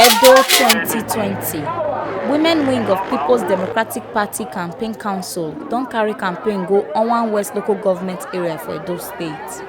EDO 2020. Women wing of People's Democratic Party Campaign Council don't carry campaign go Owan West local government area for Edo State.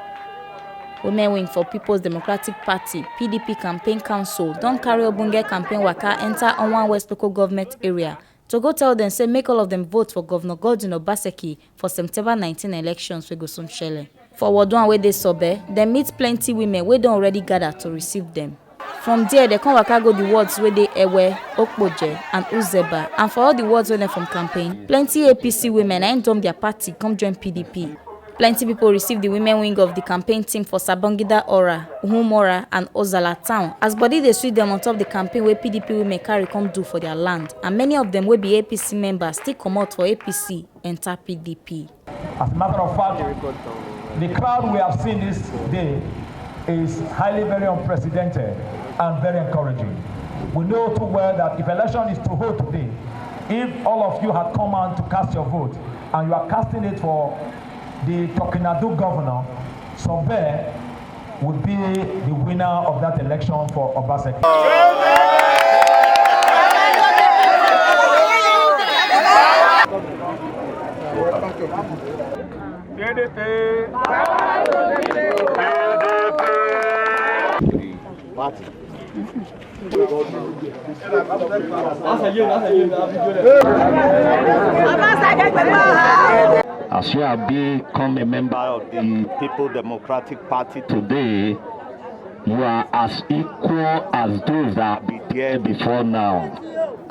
Women wing for People's Democratic Party PDP Campaign Council don't carry Obunge campaign Waka enter Owan West local government area to go tell them say make all of them vote for Governor Godwin Obaseki for September 19 elections we go soon shele. For Wadwan where they sobe, they meet plenty women where don't already gather to receive them. From there, they come Waka go the wards where they Ewe, Okpoje, and Uzeba. And for all the wards where they from campaign, plenty APC women ain't done their party come join PDP. Plenty people receive the women wing of the campaign team for Sabongida Ora, Uhumora, and Ozala town. As body they sweep them on top the campaign where PDP women carry come do for their land. And many of them will be APC members still come out for APC, enter PDP. As a matter of fact, the crowd we have seen this day is highly very unprecedented and very encouraging. We know too well that if election is to hold today, if all of you had come out to cast your vote and you are casting it for the Tokinadu governor, Sobe would be the winner of that election for Obaseki. As you have become a member of the People's Democratic Party today, you are as equal as those that have been there before now.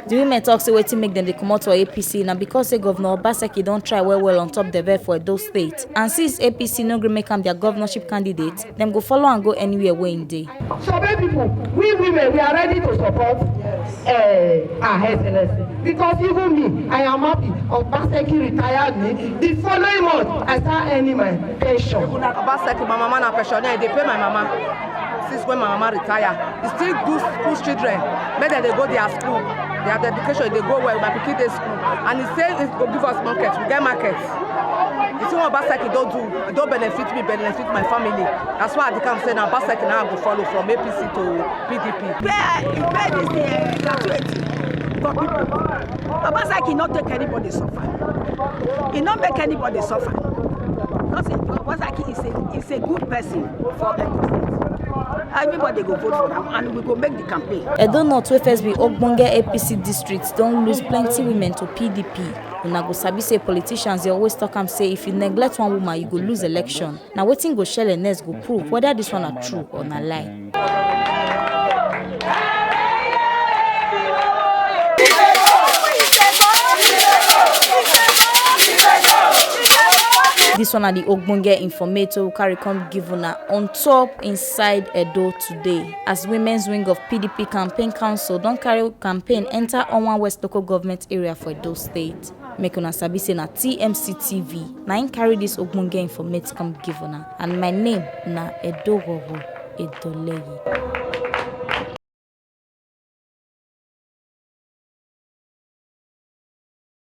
The women talk say wetin make them they come out for APC now because say Governor Obaseki don't try well on top the bed for Edo State. And since APC no gree make am their governorship candidate, them go follow and go anywhere where in day. So many people, we women, we are ready to support our excellency. Because even me, I am happy. Obaseki retired me. The following month, I start earning my pension. Obaseki, my mama na pensioner, they pay my mama. Since when my mama retire, he still do school children. Make them they go their school. They have the education, they go well, my pikin dey school. And he says it will give us market, we get market. You see what Obaseki don't do, it don't benefit me, benefit my family. That's why I become saying now Obaseki now go follow from APC to PDP. You pay this gratuity for people. Obaseki not take anybody suffer. He not make anybody suffer. Because Obaseki is a good person for Edo State. Everybody go vote for him and we go make the campaign. Edo North wey first be Ogbonge APC districts don't lose plenty women to PDP. Una go sabi say politicians they always talk am say if you neglect one woman you go lose election. Now wetin go shele next go prove whether this one are true or na lie. This one are the Ogbonge informator who carry come give una on top inside Edo today. As women's wing of PDP Campaign Council don't carry campaign enter Owan West local government area for Edo State. Make una sabi say na TMC TV. Na in carry this Ogbonge informate come give una. And my name na Edo Edolegi.